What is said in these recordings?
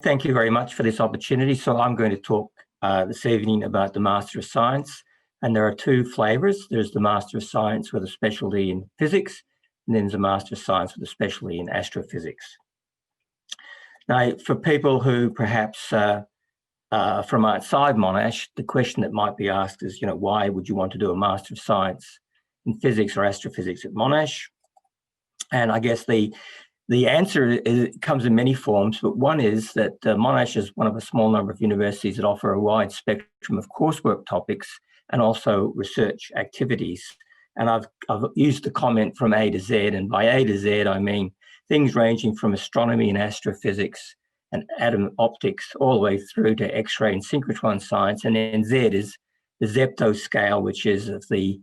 Thank you very much for this opportunity. So I'm going to talk this evening about the Master of Science, and there are two flavours. There's the Master of Science with a specialty in physics, and then there's a Master of Science with a specialty in astrophysics. Now, for people who perhaps from outside Monash, the question that might be asked is, why would you want to do a Master of Science in physics or astrophysics at Monash? And I guess the answer comes in many forms, but one is that Monash is one of a small number of universities that offer a wide spectrum of coursework topics and also research activities. And I've used the comment from A to Z, and by A to Z, I mean things ranging from astronomy and astrophysics and atom optics all the way through to X-ray and synchrotron science. And then Z is the Zepto scale, which is of the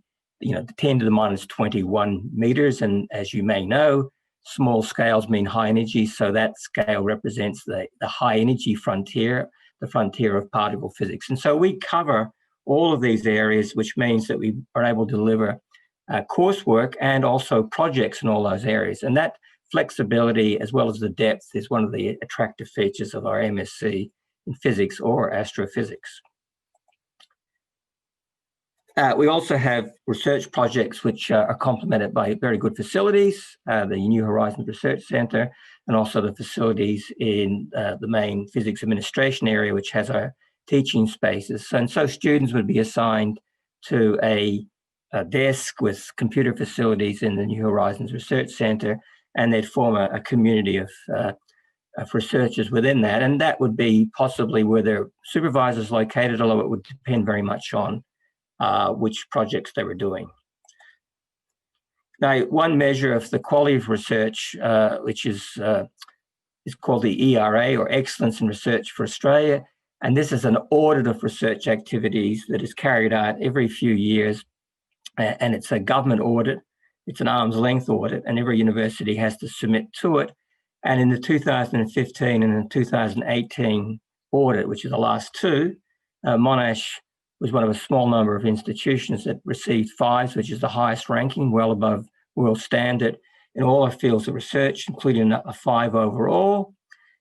10 to the minus 21 meters. And as you may know, small scales mean high energy, so that scale represents the high energy frontier, the frontier of particle physics. And so we cover all of these areas, which means that we are able to deliver coursework and also projects in all those areas. And that flexibility, as well as the depth, is one of the attractive features of our MSc in physics or astrophysics. We also have research projects which are complemented by very good facilities, the New Horizons Research Centre, and also the facilities in the main physics administration area, which has our teaching spaces. And so students would be assigned to a desk with computer facilities in the New Horizons Research Centre, and they'd form a community of researchers within that. And that would be possibly where their supervisors located, although it would depend very much on which projects they were doing. Now, one measure of the quality of research, which is called the ERA, or Excellence in Research for Australia, and this is an audit of research activities that is carried out every few years, and it's a government audit. It's an arm's length audit, and every university has to submit to it. And in the 2015 and the 2018 audit, which is the last two, Monash was one of a small number of institutions that received 5s, which is the highest ranking, well above world standard in all our fields of research, including a 5 overall.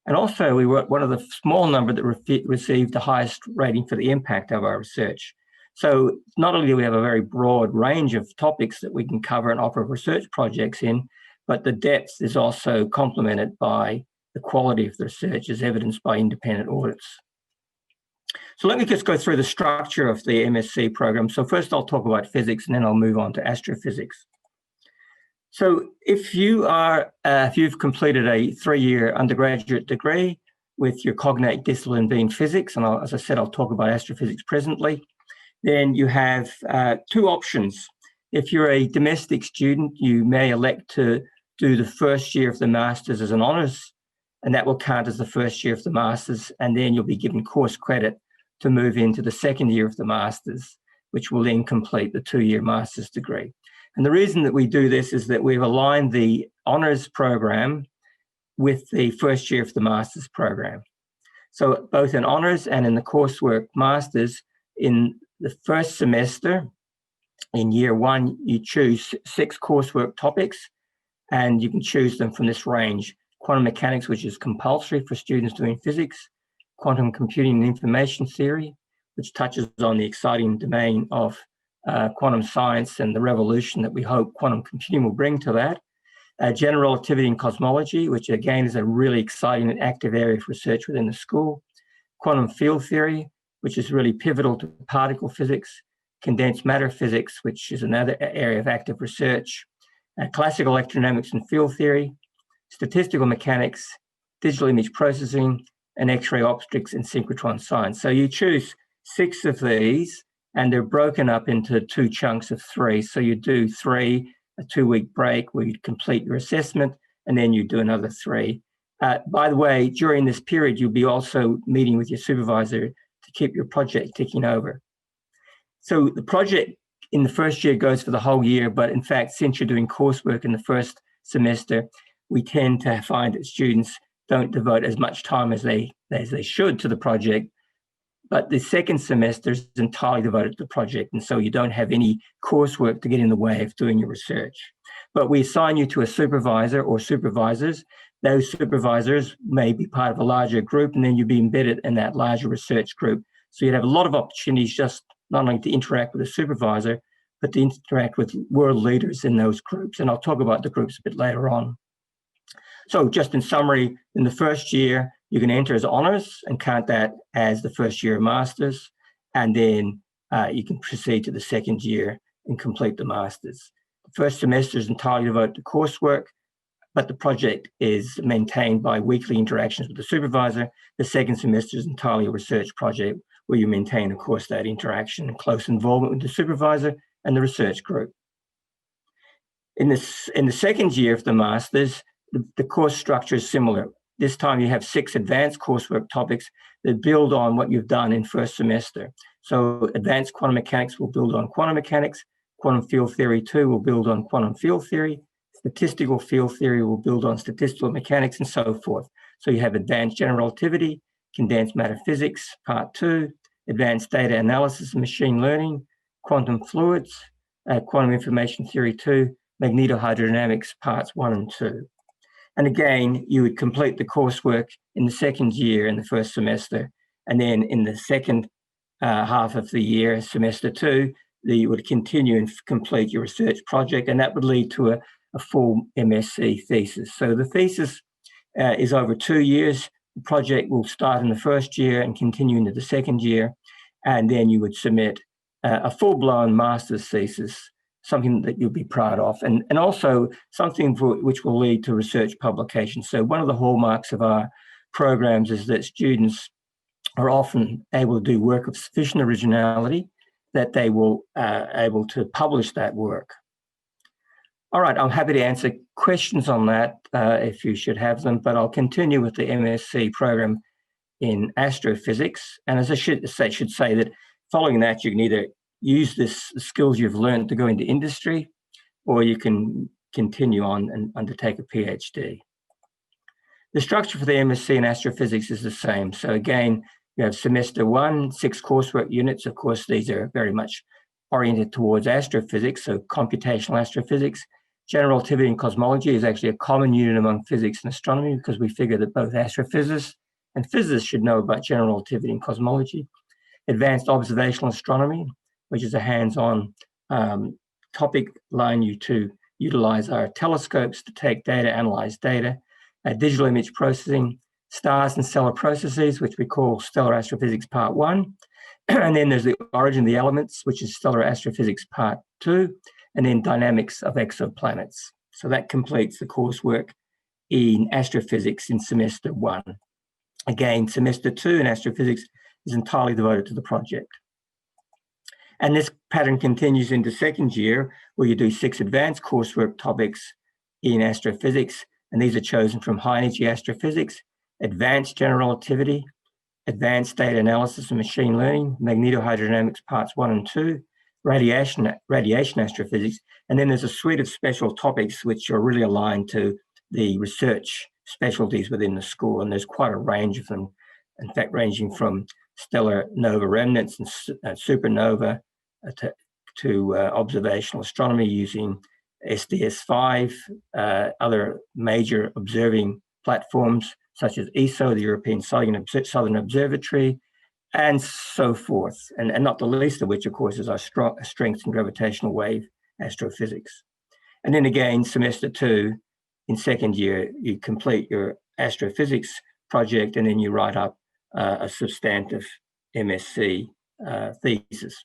And also we were one of the small number that received the highest rating for the impact of our research. So not only do we have a very broad range of topics that we can cover and offer research projects in, but the depth is also complemented by the quality of the research, as evidenced by independent audits. So let me just go through the structure of the MSc program. So first I'll talk about physics, and then I'll move on to astrophysics. So if you've completed a 3-year undergraduate degree with your cognate discipline being physics, and as I said, I'll talk about astrophysics presently, then you have 2 options. If you're a domestic student, you may elect to do the first year of the Masters as an honours, and that will count as the first year of the Masters, and then you'll be given course credit to move into the second year of the Masters, which will then complete the 2-year Master's degree. And the reason that we do this is that we've aligned the honours program with the first year of the Master's program. So both in honours and in the coursework Masters, in the first semester, in year 1, you choose 6 coursework topics, and you can choose them from this range: quantum mechanics, which is compulsory for students doing physics; quantum computing and information theory, which touches on the exciting domain of quantum science and the revolution that we hope quantum computing will bring to that; general relativity and cosmology, which again is a really exciting and active area of research within the school; quantum field theory, which is really pivotal to particle physics; condensed matter physics, which is another area of active research; classical electrodynamics and field theory; statistical mechanics; digital image processing; and X-ray optics and synchrotron science. So you choose 6 of these, and they're broken up into 2 chunks of 3. So you do 3, a 2-week break where you complete your assessment, and then you do another 3. By the way, during this period, you'll be also meeting with your supervisor to keep your project ticking over. So the project in the first year goes for the whole year, but in fact, since you're doing coursework in the first semester, we tend to find that students don't devote as much time as they should to the project, but the second semester is entirely devoted to the project, and so you don't have any coursework to get in the way of doing your research. But we assign you to a supervisor or supervisors those supervisors may be part of a larger group, and then you'd be embedded in that larger research group. So you'd have a lot of opportunities just not only to interact with a supervisor, but to interact with world leaders in those groups. And I'll talk about the groups a bit later on. So just in summary, in the first year, you can enter as honours and count that as the first year of masters. And then you can proceed to the second year and complete the masters. The first semester is entirely devoted to coursework, but the project is maintained by weekly interactions with the supervisor. The second semester is entirely a research project where you maintain, of course, that interaction and close involvement with the supervisor and the research group. In the second year of the masters, the course structure is similar. This time you have 6 advanced coursework topics that build on what you've done in first semester. So advanced quantum mechanics will build on quantum mechanics, quantum field theory 2 will build on quantum field theory, statistical field theory will build on statistical mechanics, and so forth. So you have advanced general relativity, condensed matter physics, part 2, advanced data analysis and machine learning, quantum fluids, quantum information theory 2, magnetohydrodynamics, parts 1 and 2. And again, you would complete the coursework in the second year in the first semester. And then in the second half of the year, semester 2, you would continue and complete your research project, and that would lead to a full MSc thesis. So the thesis is over 2 years. The project will start in the first year and continue into the second year. And then you would submit a full-blown master's thesis, something that you'll be proud of, and also something which will lead to research publication. So one of the hallmarks of our programs is that students are often able to do work of sufficient originality that they will able to publish that work. All right, I'm happy to answer questions on that if you should have them, but I'll continue with the MSc program in astrophysics. And as I should say that following that, you can either use this skills you've learned to go into industry, or you can continue on and undertake a PhD. The structure for the MSc in astrophysics is the same. So again, you have semester 1, 6 coursework units. Of course, these are very much oriented towards astrophysics, so computational astrophysics. General relativity and cosmology is actually a common unit among physics and astronomy because we figure that both astrophysicists and physicists should know about general relativity and cosmology. Advanced observational astronomy, which is a hands-on topic allowing you to utilize our telescopes to take data, analyze data. Digital image processing, stars and stellar processes, which we call stellar astrophysics part 1. And then there's the origin of the elements, which is stellar astrophysics part 2. And then dynamics of exoplanets. So that completes the coursework in astrophysics in semester 1. Again, semester 2 in astrophysics is entirely devoted to the project. And this pattern continues into second year, where you do 6 advanced coursework topics in astrophysics, and these are chosen from high energy astrophysics, advanced general relativity, advanced data analysis and machine learning, magnetohydrodynamics parts 1 and 2, radiation astrophysics, and then there's a suite of special topics which are really aligned to the research specialties within the school, and there's quite a range of them, in fact, ranging from stellar nova remnants and supernova to observational astronomy using SDS5, other major observing platforms such as ESO, the European Southern Observatory, and so forth, and not the least of which, of course, is our strength and gravitational wave astrophysics. And then again, semester 2, in second year, you complete your astrophysics project, and then you write up a substantive MSc thesis.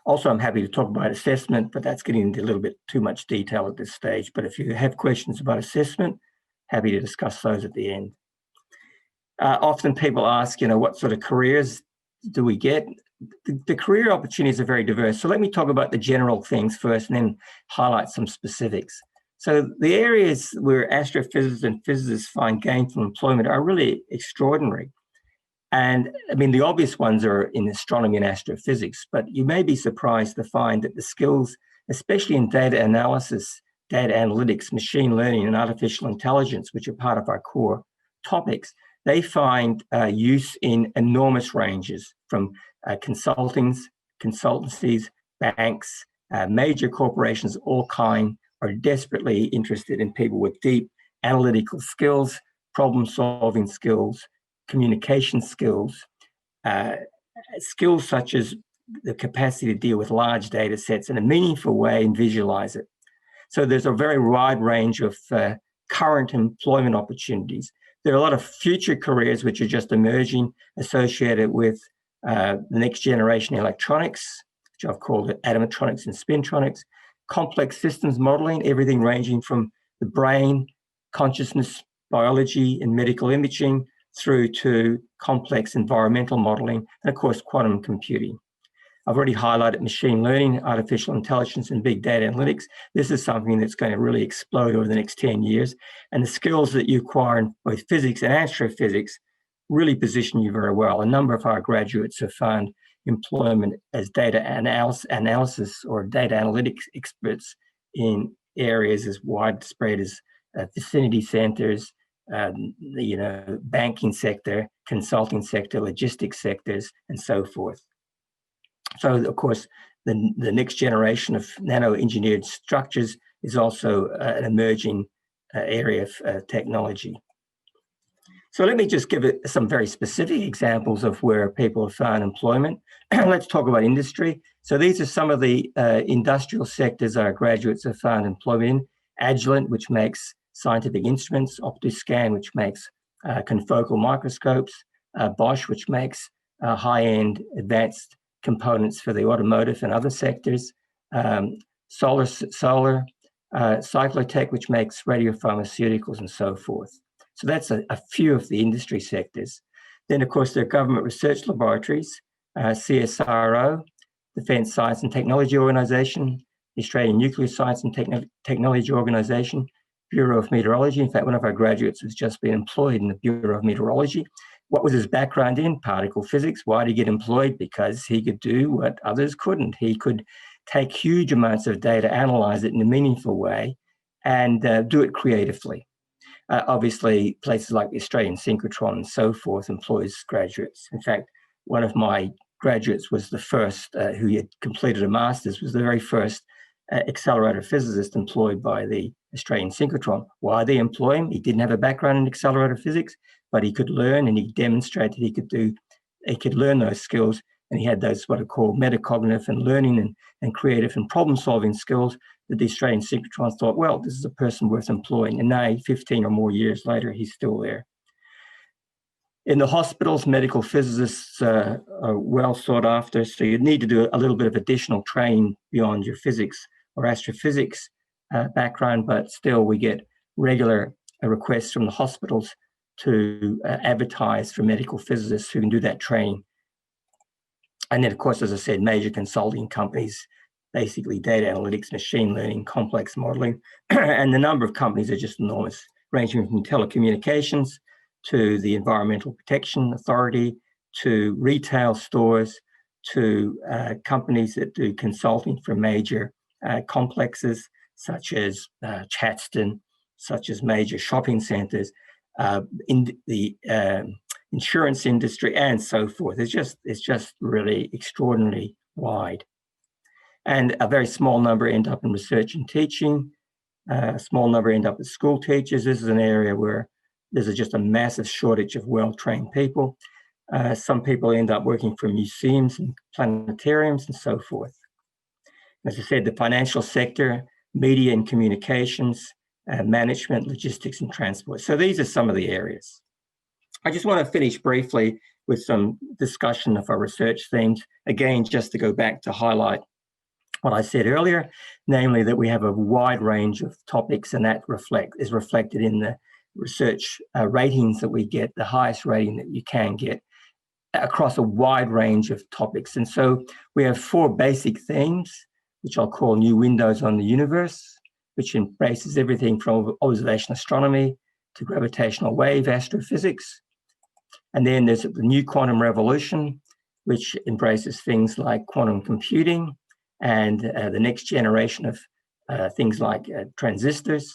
Also, I'm happy to talk about assessment, but that's getting into a little bit too much detail at this stage. But if you have questions about assessment, happy to discuss those at the end. Often people ask, what sort of careers do we get? The career opportunities are very diverse. So let me talk about the general things first and then highlight some specifics. So the areas where astrophysicists and physicists find gainful employment are really extraordinary. And I mean, the obvious ones are in astronomy and astrophysics, but you may be surprised to find that the skills, especially in data analysis, data analytics, machine learning, and artificial intelligence, which are part of our core topics, they find use in enormous ranges from consultancies, banks, major corporations of all kinds are desperately interested in people with deep analytical skills, problem-solving skills, communication skills, skills such as the capacity to deal with large data sets in a meaningful way and visualize it. So there's a very wide range of current employment opportunities. There are a lot of future careers which are just emerging associated with the next generation electronics, which I've called it atomitronics and spintronics, complex systems modeling, everything ranging from the brain, consciousness, biology, and medical imaging through to complex environmental modeling, and of course, quantum computing. I've already highlighted machine learning, artificial intelligence, and big data analytics. This is something that's going to really explode over the next 10 years. And the skills that you acquire in both physics and astrophysics really position you very well. A number of our graduates have found employment as data analysis or data analytics experts in areas as widespread as vicinity centers, banking sector, consulting sector, logistics sectors, and so forth. So, of course, the next generation of nano-engineered structures is also an emerging area of technology. So let me just give it some very specific examples of where people have found employment. Let's talk about industry. So these are some of the industrial sectors our graduates have found employment in. Agilent, which makes scientific instruments, Optiscan, which makes confocal microscopes, Bosch, which makes high-end advanced components for the automotive and other sectors, Solar, Cyclotech, which makes radiopharmaceuticals and so forth. So that's a few of the industry sectors. Then, of course, there are government research laboratories, CSIRO, Defence Science and Technology Organisation, the Australian Nuclear Science and Technology Organisation, Bureau of Meteorology. In fact, one of our graduates has just been employed in the Bureau of Meteorology. What was his background in? Particle physics. Why did he get employed? Because he could do what others couldn't. He could take huge amounts of data, analyze it in a meaningful way, and do it creatively. Obviously, places like the Australian synchrotron and so forth employs graduates. In fact, one of my graduates was the first who had completed a master's, was the very first accelerator physicist employed by the Australian synchrotron. Why did they employ him? He didn't have a background in accelerator physics, but he could learn, and he demonstrated he could learn those skills, and he had those what are called metacognitive and learning and creative and problem-solving skills that the Australian synchrotrons thought, well, this is a person worth employing. And now, 15 or more years later, he's still there. In the hospitals, medical physicists are well sought after, so you need to do a little bit of additional training beyond your physics or astrophysics background, but still we get regular requests from the hospitals to advertise for medical physicists who can do that training. And then, of course, as I said, major consulting companies, basically data analytics, machine learning, complex modeling, and the number of companies are just enormous, ranging from telecommunications to the Environmental Protection Authority, to retail stores, to companies that do consulting for major complexes, such as Chatston, such as major shopping centers, in the insurance industry, and so forth. It's just really extraordinarily wide. And a very small number end up in research and teaching. A small number end up as school teachers. This is an area where there's just a massive shortage of well-trained people. Some people end up working for museums and planetariums and so forth. As I said, the financial sector, media and communications, management, logistics, and transport. So these are some of the areas. I just want to finish briefly with some discussion of our research themes. Again, just to go back to highlight what I said earlier, namely that we have a wide range of topics, and that is reflected in the research ratings that we get, the highest rating that you can get across a wide range of topics. And so we have 4 basic themes, which I'll call new windows on the universe, which embraces everything from observational astronomy to gravitational wave astrophysics. And then there's the new quantum revolution, which embraces things like quantum computing and the next generation of things like transistors.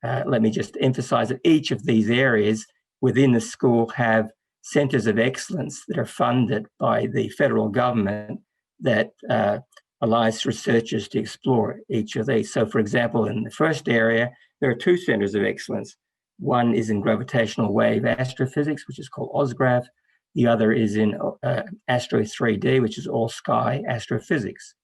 Let me just emphasize that each of these areas within the school have centers of excellence that are funded by the federal government that allows researchers to explore each of these. So, for example, in the first area, there are two centers of excellence. One is in gravitational wave astrophysics, which is called OSGRAV. The other is in Astro 3D, which is all sky astrophysics.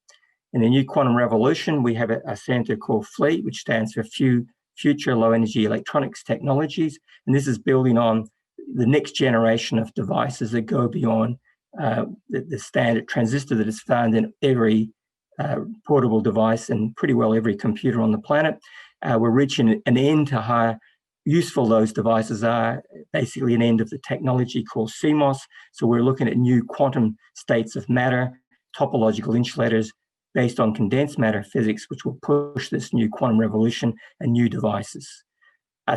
In the new quantum revolution, we have a center called FLEET, which stands for Future Low Energy Electronics Technologies. And this is building on the next generation of devices that go beyond the standard transistor that is found in every portable device and pretty well every computer on the planet. We're reaching an end to how useful those devices are, basically an end of the technology called CMOS. So we're looking at new quantum states of matter, topological insulators based on condensed matter physics, which will push this new quantum revolution and new devices.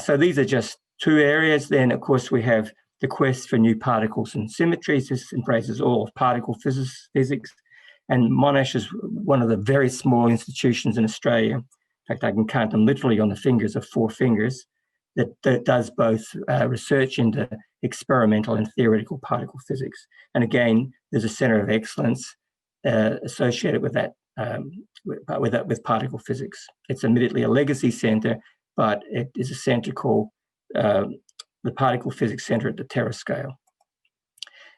So these are just two areas. Then, of course, we have the quest for new particles and symmetries. This embraces all of particle physics. And Monash is one of the very small institutions in Australia. In fact, I can count them literally on the fingers of 4 fingers that does both research into experimental and theoretical particle physics. And again, there's a center of excellence associated with that, with particle physics. It's admittedly a legacy center, but it is a center called the Particle Physics Center at the terascale.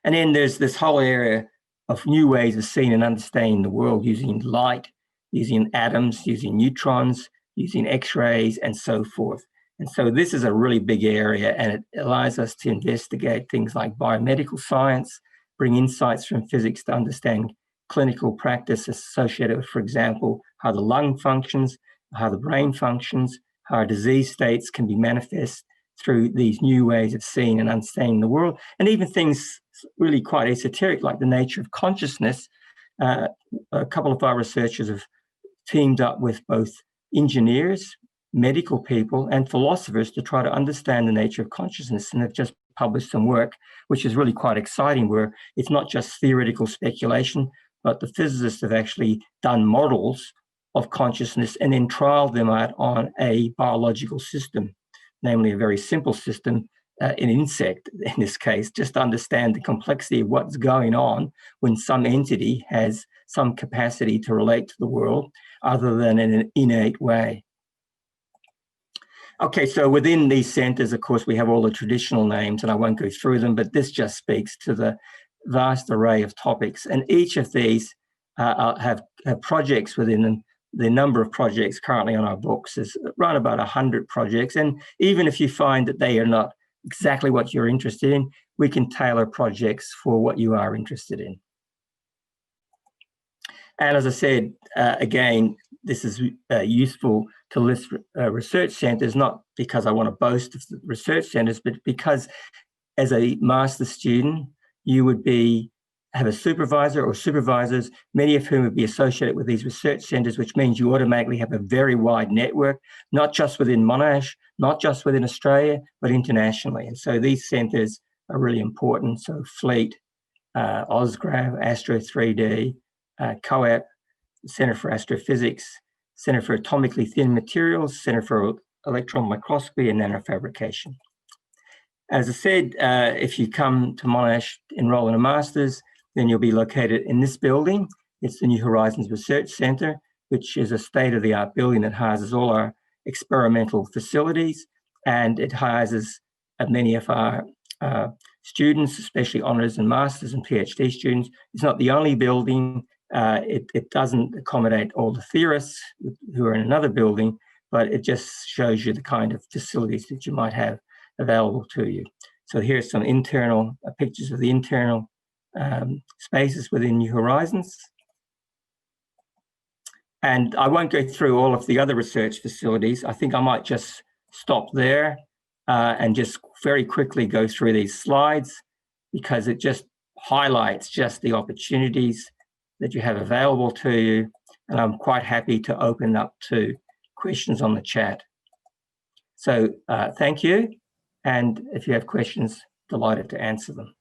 And then there's this whole area of new ways of seeing and understanding the world using light, using atoms, using neutrons, using X-rays, and so forth. And so this is a really big area, and it allows us to investigate things like biomedical science, bring insights from physics to understand clinical practice associated with, for example, how the lung functions, how the brain functions, how our disease states can be manifest through these new ways of seeing and understanding the world, and even things really quite esoteric like the nature of consciousness. A couple of our researchers have teamed up with both engineers, medical people, and philosophers to try to understand the nature of consciousness, and they've just published some work which is really quite exciting, where it's not just theoretical speculation, but the physicists have actually done models of consciousness and then trialed them out on a biological system, namely a very simple system, an insect in this case, just to understand the complexity of what's going on when some entity has some capacity to relate to the world other than in an innate way. Okay, so within these centers, of course, we have all the traditional names, and I won't go through them, but this just speaks to the vast array of topics. And each of these have projects within them. The number of projects currently on our books is around about 100 projects. And even if you find that they are not exactly what you're interested in, we can tailor projects for what you are interested in. And as I said, again, this is useful to list research centers, not because I want to boast of the research centers, but because as a master's student, you would have a supervisor or supervisors, many of whom would be associated with these research centers, which means you automatically have a very wide network, not just within Monash, not just within Australia, but internationally. And so these centers are really important. So FLEET, OSGRAV, Astro 3D, COAP, Center for Astrophysics, Center for Atomically Thin Materials, Center for Electron Microscopy and Nanofabrication. As I said, if you come to Monash, enroll in a master's, then you'll be located in this building. It's the New Horizons Research Center, which is a state-of-the-art building that houses all our experimental facilities, and it houses many of our students, especially honors and masters and PhD students. It's not the only building. It doesn't accommodate all the theorists who are in another building, but it just shows you the kind of facilities that you might have available to you. So here's some internal pictures of the internal spaces within New Horizons. And I won't go through all of the other research facilities. I think I might just stop there and just very quickly go through these slides, because it just highlights just the opportunities that you have available to you. And I'm quite happy to open up to questions on the chat. So thank you. And if you have questions, delighted to answer them.